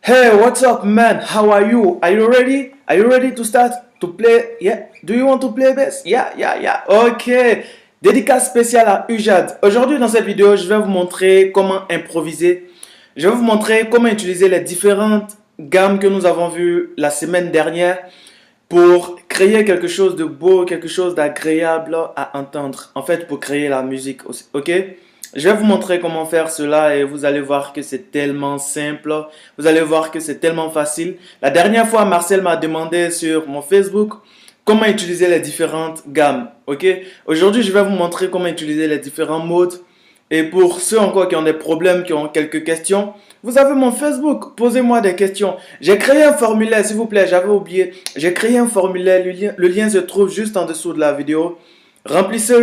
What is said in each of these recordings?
Hey, what's up, man? How are you? Are you ready? Are you ready to start to play? Yeah. Do you want to play this? Yeah. Ok. Dédicace spéciale à Ujad. Aujourd'hui, dans cette vidéo, je vais vous montrer comment improviser. Je vais vous montrer comment utiliser les différentes gammes que nous avons vues la semaine dernière pour créer quelque chose de beau, quelque chose d'agréable à entendre. En fait, pour créer la musique aussi. Ok? Je vais vous montrer comment faire cela et vous allez voir que c'est tellement simple. Vous allez voir que c'est tellement facile. La dernière fois, Marcel m'a demandé sur mon Facebook comment utiliser les différentes gammes. Ok? Aujourd'hui, je vais vous montrer comment utiliser les différents modes. Et pour ceux encore qui ont des problèmes, qui ont quelques questions, vous avez mon Facebook. Posez-moi des questions. J'ai créé un formulaire, s'il vous plaît, j'avais oublié. J'ai créé un formulaire. Le lien se trouve juste en dessous de la vidéo. Remplissez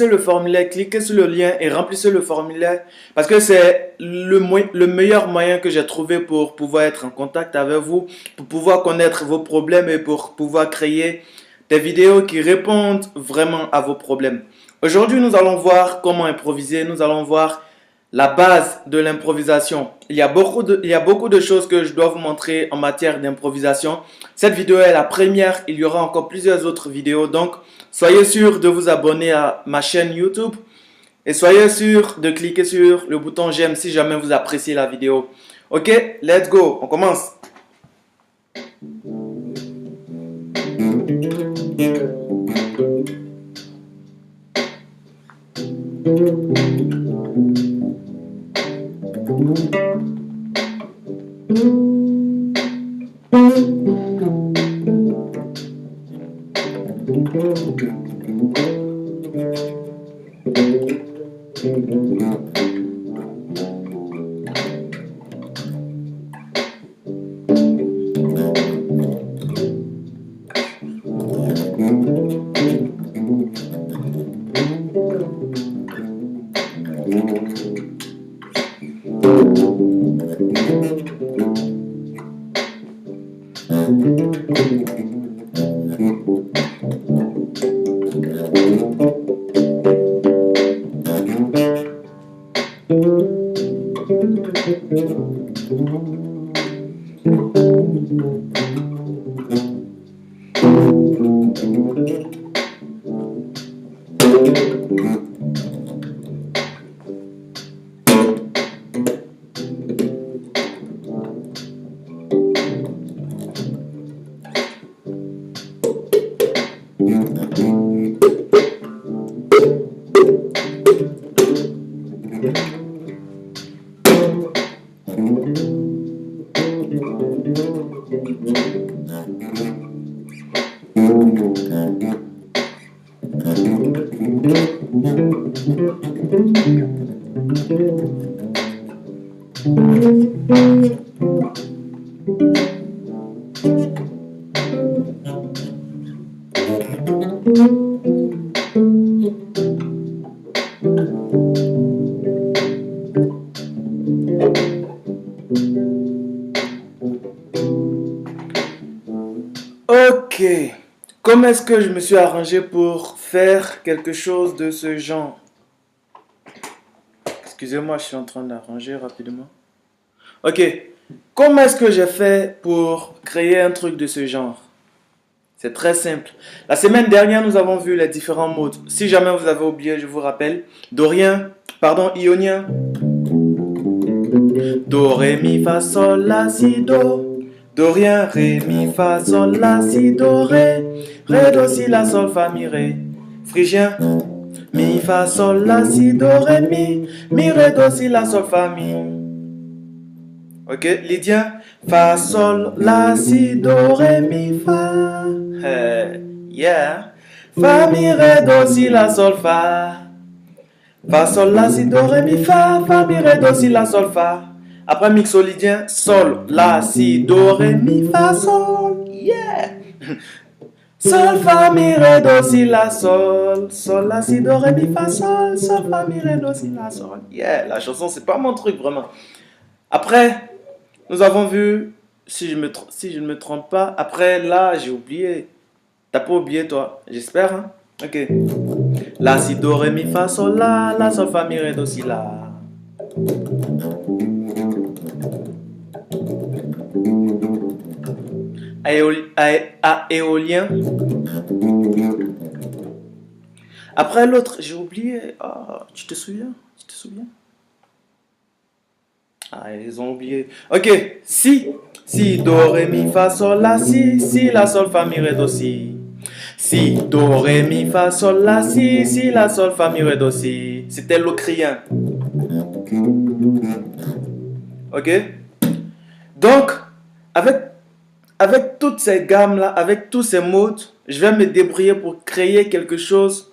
le formulaire, cliquez sur le lien et remplissez le formulaire parce que c'est le meilleur moyen que j'ai trouvé pour pouvoir être en contact avec vous, pour pouvoir connaître vos problèmes et pour pouvoir créer des vidéos qui répondent vraiment à vos problèmes. Aujourd'hui, nous allons voir comment improviser, nous allons voir la base de l'improvisation. Il y a beaucoup de choses que je dois vous montrer en matière d'improvisation. Cette vidéo est la première, il y aura encore plusieurs autres vidéos, donc soyez sûr de vous abonner à ma chaîne YouTube et soyez sûr de cliquer sur le bouton j'aime si jamais vous appréciez la vidéo. Ok, let's go, on commence. Ok, comment est-ce que je me suis arrangé pour faire quelque chose de ce genre? Excusez-moi, je suis en train d'arranger rapidement. Ok, comment est-ce que j'ai fait pour créer un truc de ce genre? C'est très simple. La semaine dernière, nous avons vu les différents modes. Si jamais vous avez oublié, je vous rappelle. Ionien. Do, ré, mi, fa, sol, la, si, do. Do, rien, ré, mi, fa, sol, la, si, do, ré. Ré, do, si, la, sol, fa, mi, ré. Phrygien. Mi, fa, sol, la, si, do, ré, mi. Mi, ré, do, si, la, sol, fa, mi. Ok, Lydien. Fa, sol, la, si, do, ré, mi, fa. Yeah. Fa, mi, ré, do, si, la, sol, fa. Fa, sol, la, si, do, ré, mi, fa. Fa, mi, ré, do, si, la, sol, fa. Après mixolydien, sol, la, si, do, ré, mi, fa, sol. Yeah. Sol, fa, mi, ré, do, si, la, sol. Sol, la, si, do, ré, mi, fa, sol. Sol, fa, mi, ré, do, si, la, sol. Yeah, la chanson, c'est pas mon truc, vraiment. Après, nous avons vu, si je ne me trompe pas, après, là, j'ai oublié. T'as pas oublié, toi? J'espère, hein? Ok. La, si, do, ré, mi, fa, sol, la, sol, fa, mi, ré, do, si, la. à éolien. Après l'autre, j'ai oublié. Ah, tu te souviens? Tu te souviens? Ah, ils ont oublié. Ok, si. Si, do, ré, mi, fa, sol, la, si. Si, la, sol, fa, mi, ré, do, si. Si, do, ré, mi, fa, sol, la, si. Si, la, sol, fa, mi, ré, do, si. C'était l'ocrien. Ok? Donc, avec toutes ces gammes-là, avec tous ces modes, je vais me débrouiller pour créer quelque chose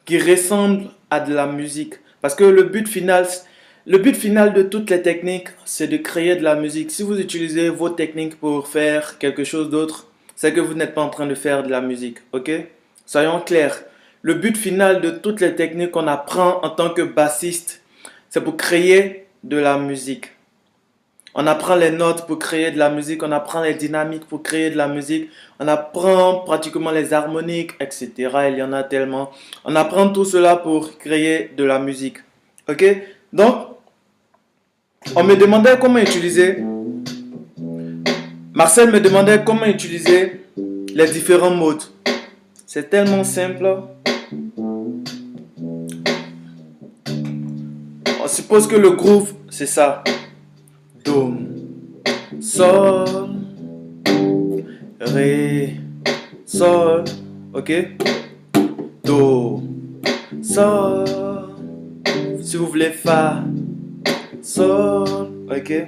qui ressemble à de la musique. Parce que le but final de toutes les techniques, c'est de créer de la musique. Si vous utilisez vos techniques pour faire quelque chose d'autre, c'est que vous n'êtes pas en train de faire de la musique. Ok? Soyons clairs. Le but final de toutes les techniques qu'on apprend en tant que bassiste, c'est pour créer de la musique. On apprend les notes pour créer de la musique, on apprend les dynamiques pour créer de la musique, on apprend pratiquement les harmoniques, etc. Il y en a tellement. On apprend tout cela pour créer de la musique. Ok? Donc, on me demandait comment utiliser. Marcel me demandait comment utiliser les différents modes. C'est tellement simple. On suppose que le groove, c'est ça. Do, sol, ré, sol, ok? Do, sol, si vous voulez fa, sol, ok?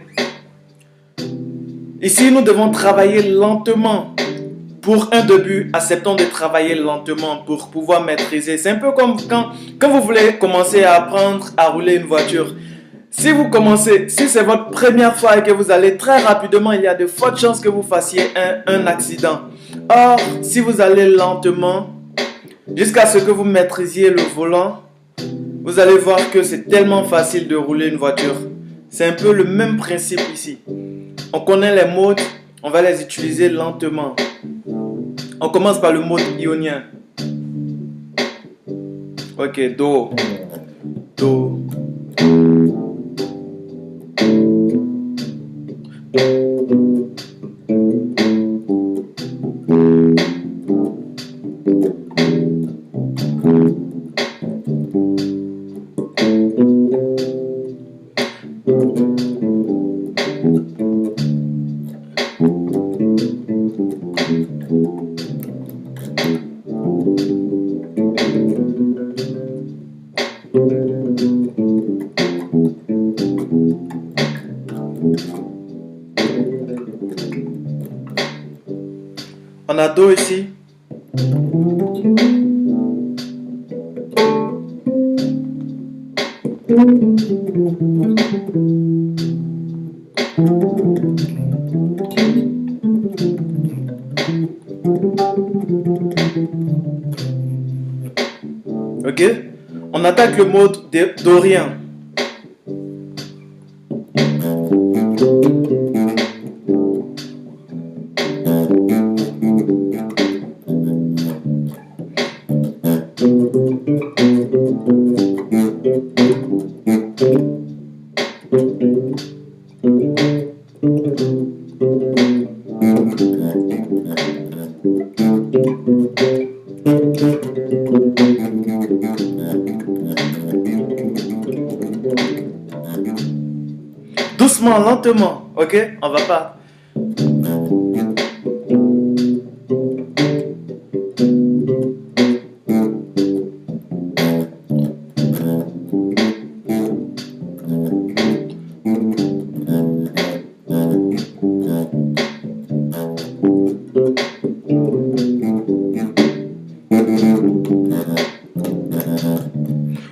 Ici, nous devons travailler lentement. Pour un début, acceptons de travailler lentement pour pouvoir maîtriser. C'est un peu comme quand vous voulez commencer à apprendre à rouler une voiture. Si vous commencez, si c'est votre première fois et que vous allez très rapidement, il y a de fortes chances que vous fassiez un accident. Or, si vous allez lentement, jusqu'à ce que vous maîtrisiez le volant, vous allez voir que c'est tellement facile de rouler une voiture. C'est un peu le même principe ici. On connaît les modes, on va les utiliser lentement. On commence par le mode ionien. Ok, do, do. On a do ici. Ok? On attaque le mode dorien. Doucement, lentement, ok? On va pas.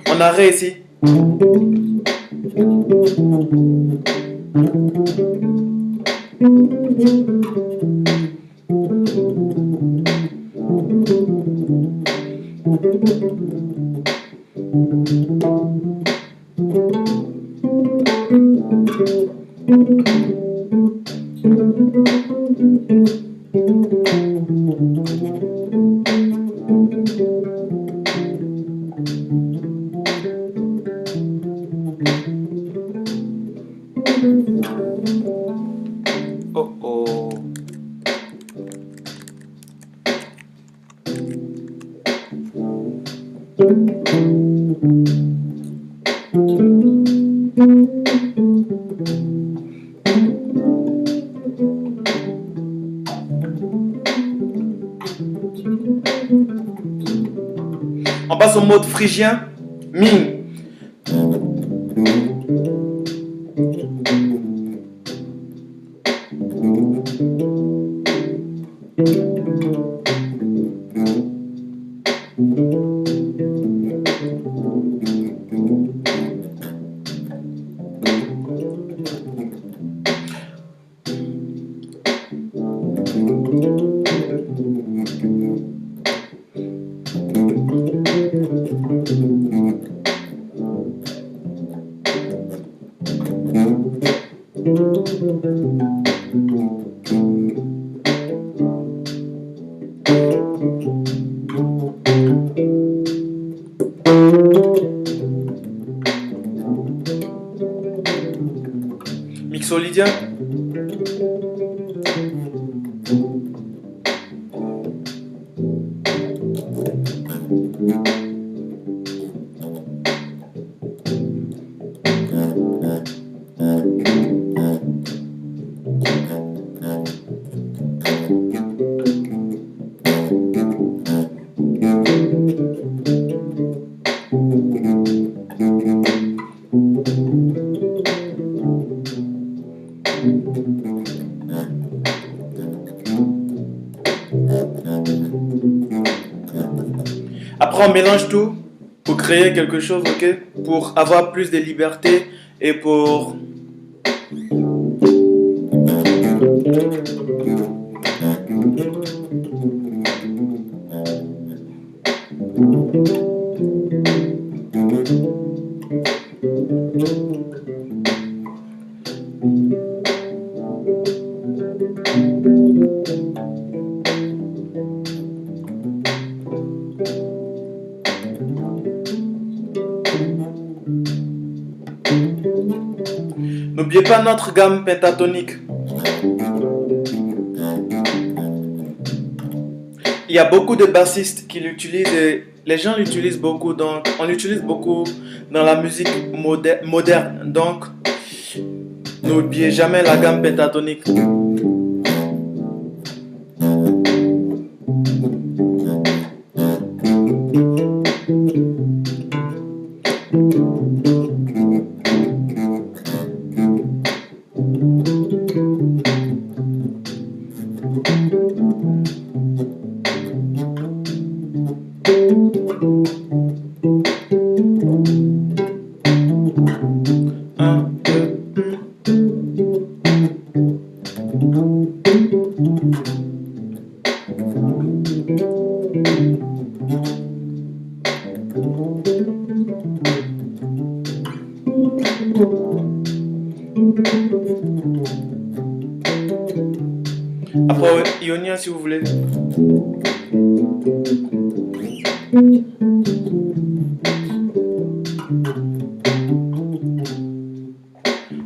On a ré ici. Oh oh. On passe au mode phrygien, mi. Mixolydien. Après, on mélange tout pour créer quelque chose, ok? Pour avoir plus de liberté et pour... N'oubliez pas notre gamme pentatonique. Il y a beaucoup de bassistes qui l'utilisent et les gens l'utilisent beaucoup, donc on l'utilise beaucoup dans la musique moderne. Donc, n'oubliez jamais la gamme pentatonique. Après, Ionia, si vous voulez.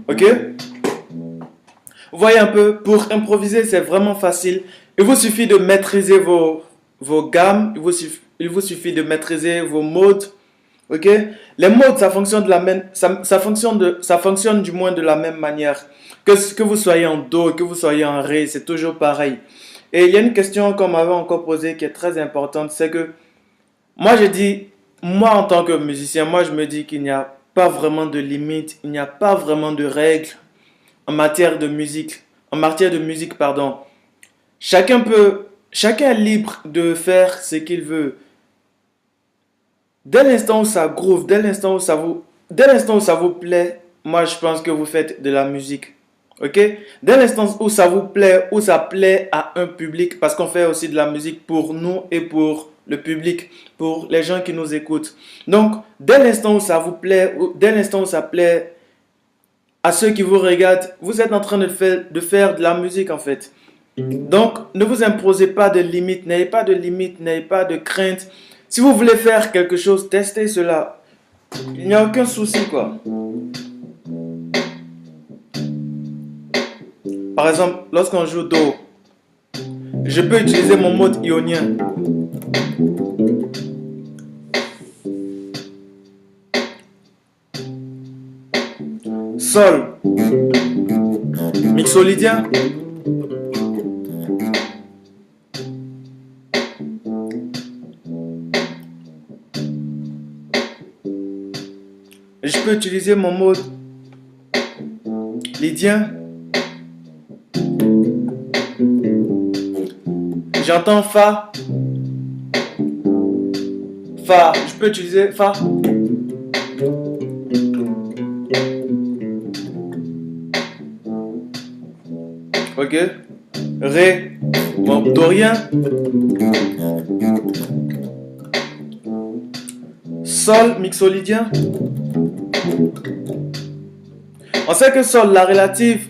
Ok? Vous voyez un peu, pour improviser, c'est vraiment facile. Il vous suffit de maîtriser vos gammes, il vous suffit de maîtriser vos modes. Ok? Les modes, ça fonctionne ça fonctionne du moins de la même manière. Que vous soyez en do, que vous soyez en ré, c'est toujours pareil. Et il y a une question qu'on m'avait encore posée qui est très importante, c'est que moi je dis, moi en tant que musicien, moi je me dis qu'il n'y a pas vraiment de limite, il n'y a pas vraiment de règles en matière de musique, pardon. Chacun est libre de faire ce qu'il veut. Dès l'instant où ça groove, dès l'instant où ça vous plaît, moi je pense que vous faites de la musique. Ok? Dès l'instant où ça vous plaît, où ça plaît à un public, parce qu'on fait aussi de la musique pour nous et pour le public, pour les gens qui nous écoutent. Donc, dès l'instant où ça vous plaît, dès l'instant où ça plaît à ceux qui vous regardent, vous êtes en train de faire de la musique en fait. Donc, ne vous imposez pas de limites, n'ayez pas de limites, n'ayez pas de crainte. Si vous voulez faire quelque chose, testez cela. Il n'y a aucun souci, quoi. Par exemple, lorsqu'on joue Do, je peux utiliser mon mode ionien. Sol, mixolydien. Je peux utiliser mon mode lydien. J'entends Fa. Fa, je peux utiliser Fa. Ok. Ré. Bon, dorien. Sol, mixolydien. On sait que Sol, la relative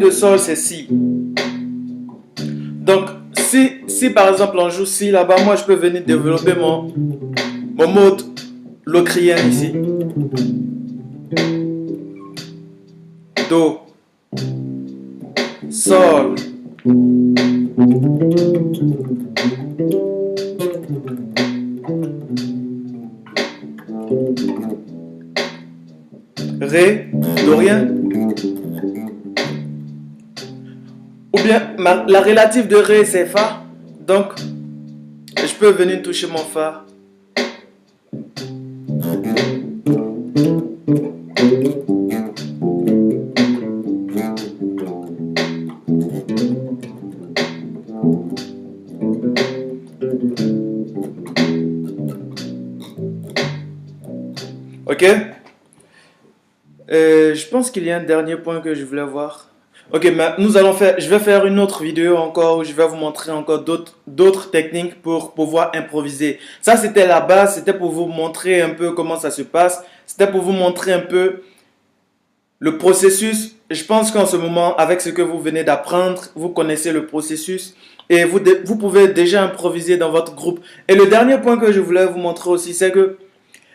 de Sol, c'est Si. Donc, si par exemple on joue Si là-bas, moi je peux venir développer mon mode locrien ici. Do. Sol. Ré, dorien. Ou bien la relative de Ré c'est Fa. Donc je peux venir toucher mon Fa. Ok. Je pense qu'il y a un dernier point que je voulais voir. Ok, mais je vais faire une autre vidéo encore où je vais vous montrer encore d'autres techniques pour pouvoir improviser. Ça, c'était la base, c'était pour vous montrer un peu comment ça se passe. C'était pour vous montrer un peu le processus. Je pense qu'en ce moment, avec ce que vous venez d'apprendre, vous connaissez le processus et vous pouvez déjà improviser dans votre groupe. Et le dernier point que je voulais vous montrer aussi, c'est que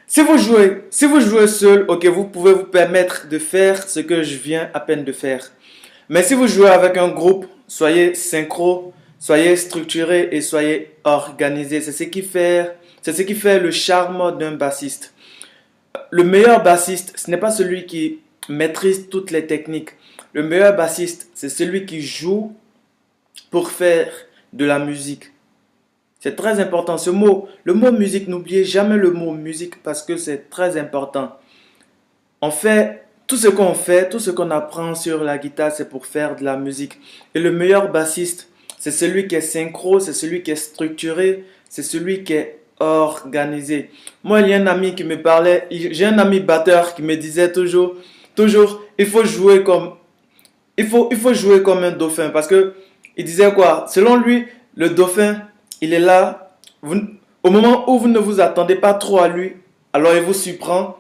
si vous jouez seul, ok, vous pouvez vous permettre de faire ce que je viens à peine de faire. Mais si vous jouez avec un groupe, soyez synchro, soyez structuré et soyez organisé. C'est ce qui fait le charme d'un bassiste. Le meilleur bassiste, ce n'est pas celui qui maîtrise toutes les techniques. Le meilleur bassiste, c'est celui qui joue pour faire de la musique. C'est très important le mot musique, n'oubliez jamais le mot musique parce que c'est très important. On fait tout ce qu'on apprend sur la guitare, c'est pour faire de la musique. Et le meilleur bassiste, c'est celui qui est synchro, c'est celui qui est structuré, c'est celui qui est organisé. Moi, il y a un ami qui me parlait, j'ai un ami batteur qui me disait toujours, il faut jouer comme un dauphin parce que il disait quoi? Selon lui, le dauphin, il est là, au moment où vous ne vous attendez pas trop à lui, alors il vous surprend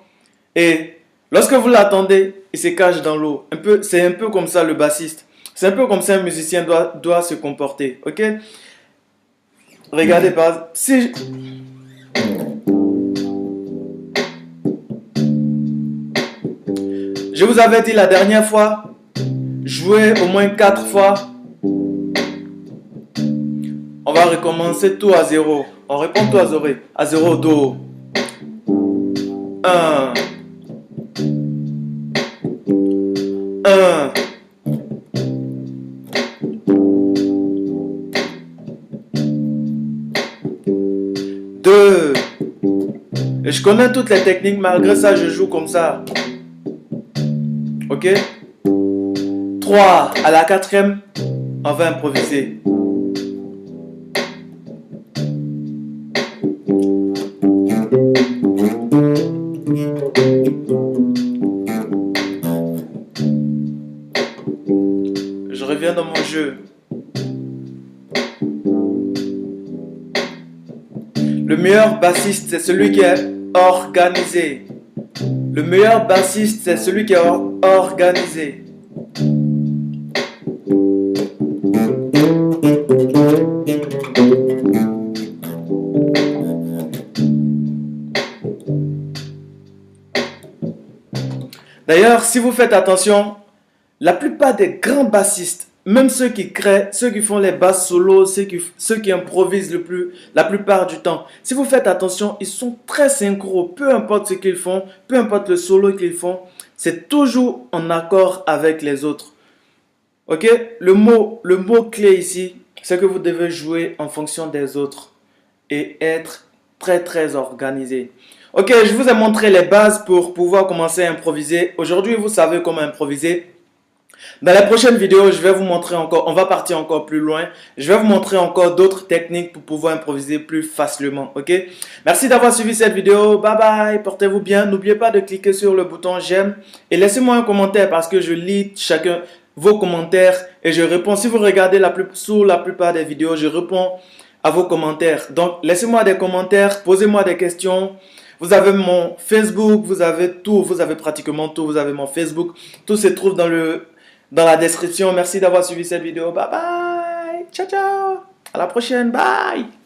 et lorsque vous l'attendez, il se cache dans l'eau. C'est un peu comme ça le bassiste. C'est un peu comme ça un musicien doit se comporter. Ok? Regardez par si je vous avais dit la dernière fois, jouez au moins 4 fois. On va recommencer tout à 0. On répond tout à 0. À 0, Do. 1. 1. 2. Et je connais toutes les techniques, malgré ça, je joue comme ça. Ok? 3. À la 4e, on va improviser. Je reviens dans mon jeu. Le meilleur bassiste, c'est celui qui est organisé. Le meilleur bassiste, c'est celui qui est organisé. D'ailleurs, si vous faites attention, la plupart des grands bassistes, même ceux qui créent, ceux qui font les basses solos, ceux qui improvisent la plupart du temps, si vous faites attention, ils sont très synchro. Peu importe ce qu'ils font, peu importe le solo qu'ils font, c'est toujours en accord avec les autres. Ok? Le mot clé ici, c'est que vous devez jouer en fonction des autres et être très très organisé. Ok, je vous ai montré les bases pour pouvoir commencer à improviser. Aujourd'hui, vous savez comment improviser. Dans la prochaine vidéo, je vais vous montrer encore, on va partir encore plus loin. Je vais vous montrer encore d'autres techniques pour pouvoir improviser plus facilement, ok? Merci d'avoir suivi cette vidéo. Bye bye, portez-vous bien. N'oubliez pas de cliquer sur le bouton j'aime et laissez-moi un commentaire parce que je lis chacun vos commentaires et je réponds. Si vous regardez sur la plupart des vidéos, je réponds à vos commentaires. Donc, laissez-moi des commentaires, posez-moi des questions. Vous avez mon Facebook, vous avez tout, vous avez pratiquement tout. Vous avez mon Facebook, tout se trouve dans la description. Merci d'avoir suivi cette vidéo. Bye bye. Ciao, ciao. À la prochaine. Bye.